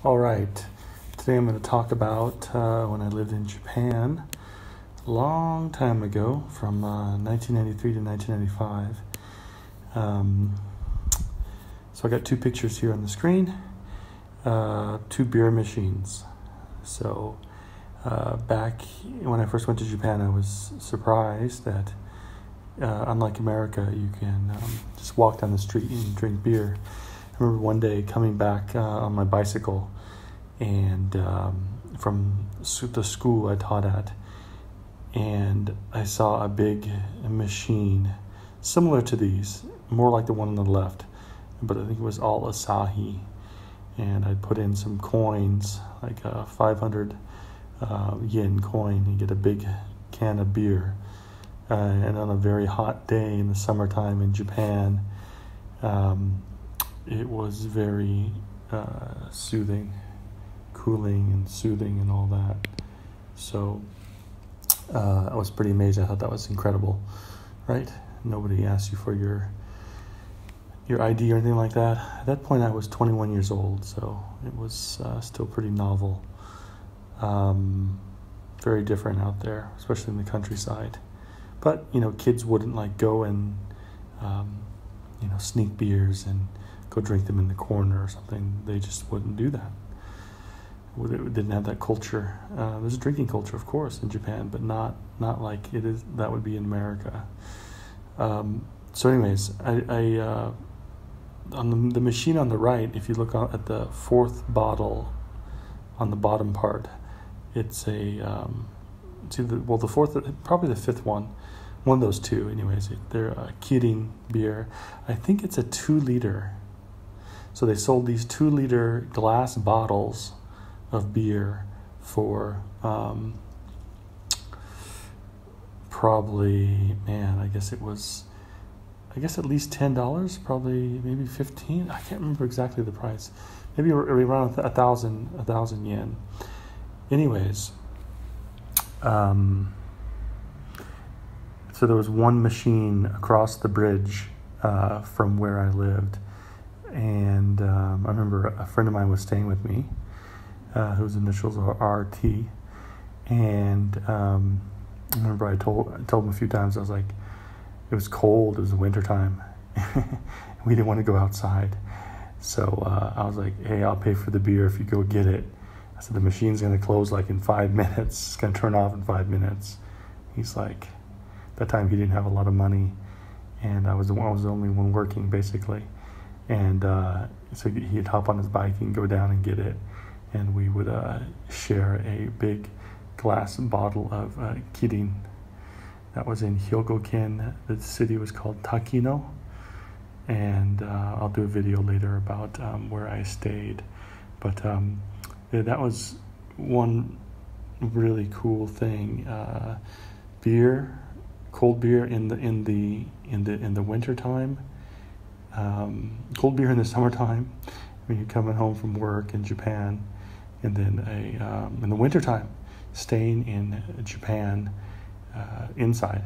All right, today I'm going to talk about when I lived in Japan a long time ago, from 1993 to 1995. So I got two pictures here on the screen, two beer machines. So back when I first went to Japan, I was surprised that unlike America, you can just walk down the street and drink beer. I remember one day coming back on my bicycle and from the school I taught at, and I saw a big machine similar to these, more like the one on the left, but I think it was all Asahi, and I'd put in some coins, like a 500 yen coin, and get a big can of beer. And on a very hot day in the summertime in Japan, it was very soothing, cooling and soothing and all that. So I was pretty amazed. I thought that was incredible, right? Nobody asked you for your ID or anything like that. At that point, I was 21 years old, so it was still pretty novel. Very different out there, especially in the countryside. But, kids wouldn't go and, sneak beers and go drink them in the corner or something. They just wouldn't do that. It didn't have that culture. There's a drinking culture, of course, in Japan, but not like it is. That would be in America. So anyways, I on the machine on the right, if you look at the fourth bottle on the bottom part, it's the fourth, probably the fifth one of those two. Anyways, they're a Kirin beer. I think it's a 2-liter. So they sold these 2-liter glass bottles of beer for probably, I guess at least $10, probably maybe 15. I can't remember exactly the price. Maybe around 1,000 yen. Anyways, so there was one machine across the bridge from where I lived, and I remember a friend of mine was staying with me, whose initials are RT, and I remember I told him a few times, I was like, it was cold, it was the winter time, we didn't want to go outside, so I was like, hey, I'll pay for the beer if you go get it. I said, the machine's going to close in 5 minutes, it's going to turn off in 5 minutes. He's like, that time he didn't have a lot of money, and I was the only one working, basically, and so he'd hop on his bike and go down and get it, and we would share a big glass bottle of Kirin. That was in Hyogo-Ken. The city was called Takino, and I'll do a video later about where I stayed. But that was one really cool thing. Cold beer in the winter time. Cold beer in the summertime when you're coming home from work in Japan, and then in the wintertime, staying in Japan inside,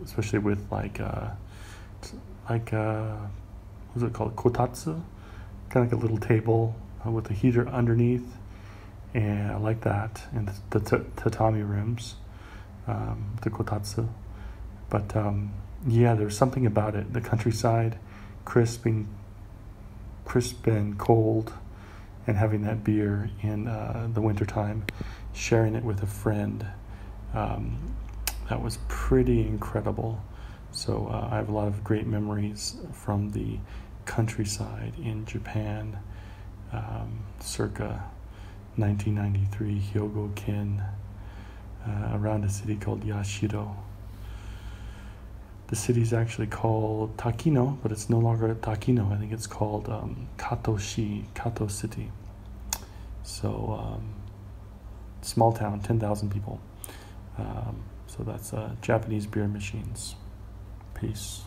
especially with what's it called, kotatsu, kind of like a little table with a heater underneath, and I like that, and the tatami rooms, the kotatsu. But there's something about it, the countryside, crisp and cold, and having that beer in the wintertime, sharing it with a friend, that was pretty incredible. So I have a lot of great memories from the countryside in Japan, circa 1993, Hyogo-Ken, around a city called Yashiro. The city's actually called Takino, but it's no longer Takino. I think it's called Kato City. So small town, 10,000 people. So that's Japanese beer machines. Peace.